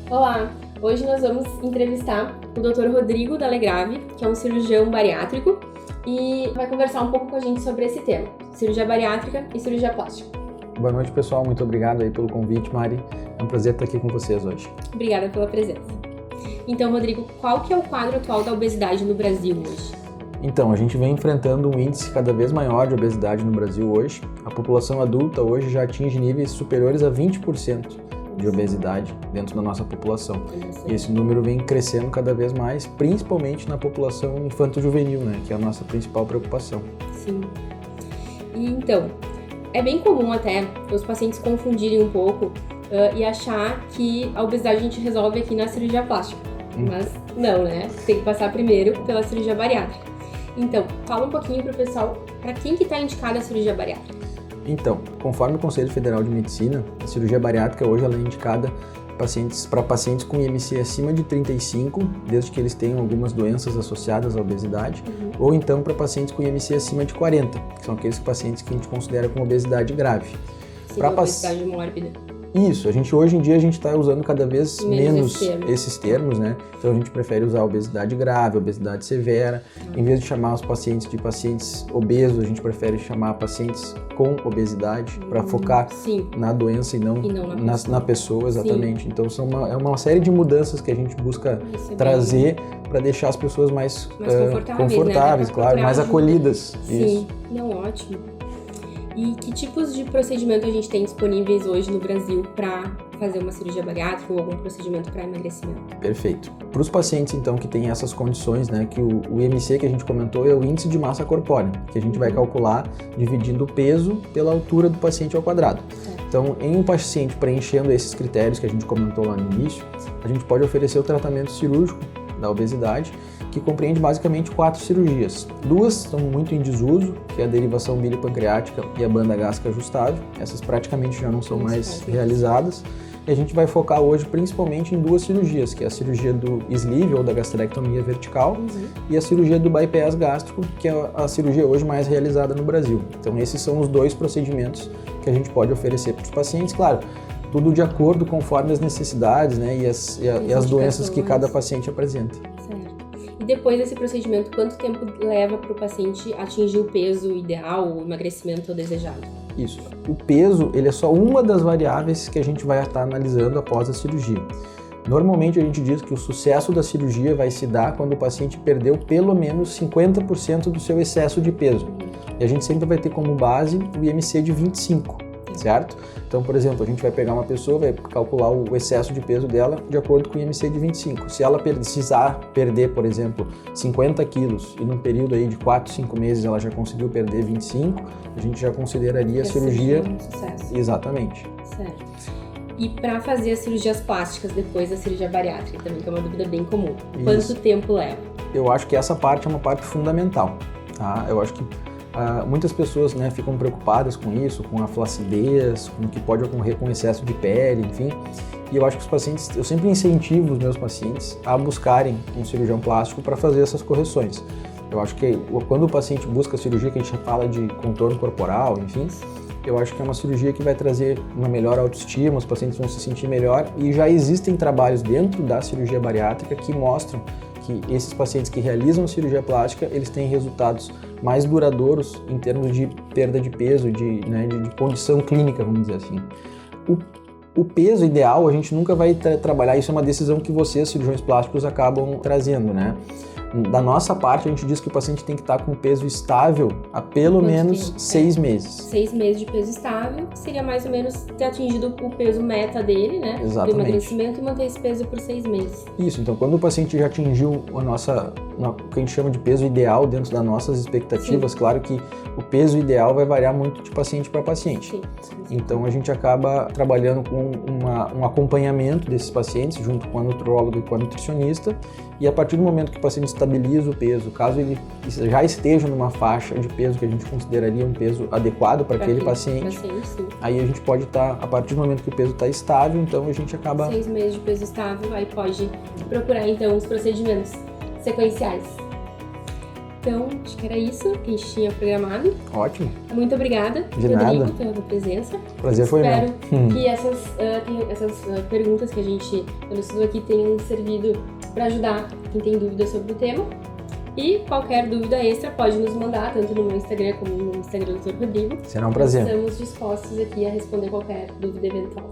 Olá! Hoje nós vamos entrevistar o Dr. Rodrigo Dalegrave, que é um cirurgião bariátrico, e vai conversar um pouco com a gente sobre esse tema, cirurgia bariátrica e cirurgia plástica. Boa noite, pessoal. Muito obrigado aí pelo convite, Mari. É um prazer estar aqui com vocês hoje. Obrigada pela presença. Então, Rodrigo, qual que é o quadro atual da obesidade no Brasil hoje? Então, a gente vem enfrentando um índice cada vez maior de obesidade no Brasil hoje. A população adulta hoje já atinge níveis superiores a 20% de obesidade dentro da nossa população. E esse número vem crescendo cada vez mais, principalmente na população infanto-juvenil, né, que é a nossa principal preocupação. Sim. E então, é bem comum até os pacientes confundirem um pouco e achar que a obesidade a gente resolve aqui na cirurgia plástica. Mas não, né? Tem que passar primeiro pela cirurgia bariátrica. Então, fala um pouquinho pro pessoal, para quem que está indicada a cirurgia bariátrica? Então, conforme o Conselho Federal de Medicina, a cirurgia bariátrica hoje ela é indicada para pacientes com IMC acima de 35, desde que eles tenham algumas doenças associadas à obesidade, ou então para pacientes com IMC acima de 40, que são aqueles pacientes que a gente considera com obesidade grave. Sim, obesidade mórbida. Isso, hoje em dia a gente está usando cada vez menos esses termos, né? Então a gente prefere usar obesidade grave, obesidade severa. Em vez de chamar os pacientes de pacientes obesos, a gente prefere chamar pacientes com obesidade para focar na doença e não na pessoa, exatamente. Sim. Então é uma série de mudanças que a gente busca trazer para deixar as pessoas mais confortáveis, né? Claro, mais acolhidas. Sim, isso. Não, ótimo. E que tipos de procedimento a gente tem disponíveis hoje no Brasil para fazer uma cirurgia bariátrica ou algum procedimento para emagrecimento? Perfeito. Para os pacientes, então, que têm essas condições, né, que o IMC que a gente comentou é o índice de massa corpórea, que a gente vai calcular dividindo o peso pela altura do paciente ao quadrado. Então, em um paciente preenchendo esses critérios que a gente comentou lá no início, a gente pode oferecer o tratamento cirúrgico da obesidade, que compreende basicamente 4 cirurgias. 2 são muito em desuso, que é a derivação bilipancreática e a banda gástrica ajustável. Essas praticamente já não são mais realizadas. E a gente vai focar hoje principalmente em 2 cirurgias, que é a cirurgia do sleeve ou da gastrectomia vertical e a cirurgia do bypass gástrico, que é a cirurgia hoje mais realizada no Brasil. Então esses são os 2 procedimentos que a gente pode oferecer para os pacientes, claro, tudo de acordo conforme as necessidades, né, e as doenças que cada paciente apresenta. Certo. E depois desse procedimento, quanto tempo leva para o paciente atingir o peso ideal, o emagrecimento desejado? Isso. O peso, ele é só uma das variáveis que a gente vai estar analisando após a cirurgia. Normalmente a gente diz que o sucesso da cirurgia vai se dar quando o paciente perdeu pelo menos 50% do seu excesso de peso. E a gente sempre vai ter como base o IMC de 25. Certo? Então, por exemplo, a gente vai pegar uma pessoa, vai calcular o excesso de peso dela de acordo com o IMC de 25. Se ela precisar perder, por exemplo, 50 quilos e num período aí de 4, 5 meses ela já conseguiu perder 25, a gente já consideraria a cirurgia um sucesso. Exatamente. Certo. E para fazer as cirurgias plásticas depois da cirurgia bariátrica também, que é uma dúvida bem comum. Quanto tempo leva? Eu acho que essa parte é uma parte fundamental, tá? Eu acho que muitas pessoas, né, ficam preocupadas com isso, com a flacidez, com o que pode ocorrer com excesso de pele, enfim. E eu acho que os pacientes, eu sempre incentivo os meus pacientes a buscarem um cirurgião plástico para fazer essas correções. Eu acho que quando o paciente busca a cirurgia, que a gente fala de contorno corporal, enfim, eu acho que é uma cirurgia que vai trazer uma melhor autoestima, os pacientes vão se sentir melhor e já existem trabalhos dentro da cirurgia bariátrica que mostram que esses pacientes que realizam a cirurgia plástica, eles têm resultados mais duradouros em termos de perda de peso, de condição clínica, vamos dizer assim. O peso ideal, a gente nunca vai trabalhar, isso é uma decisão que vocês, cirurgiões plásticos, acabam trazendo, né? Da nossa parte, a gente diz que o paciente tem que estar com peso estável há pelo menos 6 meses. 6 meses de peso estável, seria mais ou menos ter atingido o peso meta dele, né? Exatamente. Do emagrecimento e manter esse peso por 6 meses. Isso, então quando o paciente já atingiu o que a gente chama de peso ideal dentro das nossas expectativas, claro que o peso ideal vai variar muito de paciente para paciente. Sim. Então a gente acaba trabalhando com um acompanhamento desses pacientes junto com a nutróloga e com a nutricionista, e a partir do momento que o paciente estabiliza o peso, caso ele já esteja numa faixa de peso que a gente consideraria um peso adequado para aquele paciente, aí a gente pode estar, a partir do momento que o peso está estável, então a gente acaba... 6 meses de peso estável, aí pode procurar então os procedimentos sequenciais. Então, acho que era isso que a gente tinha programado. Ótimo. Muito obrigada, De Rodrigo, nada. pela tua presença. Prazer foi meu. Espero que essas perguntas que a gente elucidou aqui tenham servido para ajudar quem tem dúvidas sobre o tema. E qualquer dúvida extra pode nos mandar, tanto no meu Instagram como no Instagram do Dr. Rodrigo. Será um prazer. Estamos dispostos aqui a responder qualquer dúvida eventual.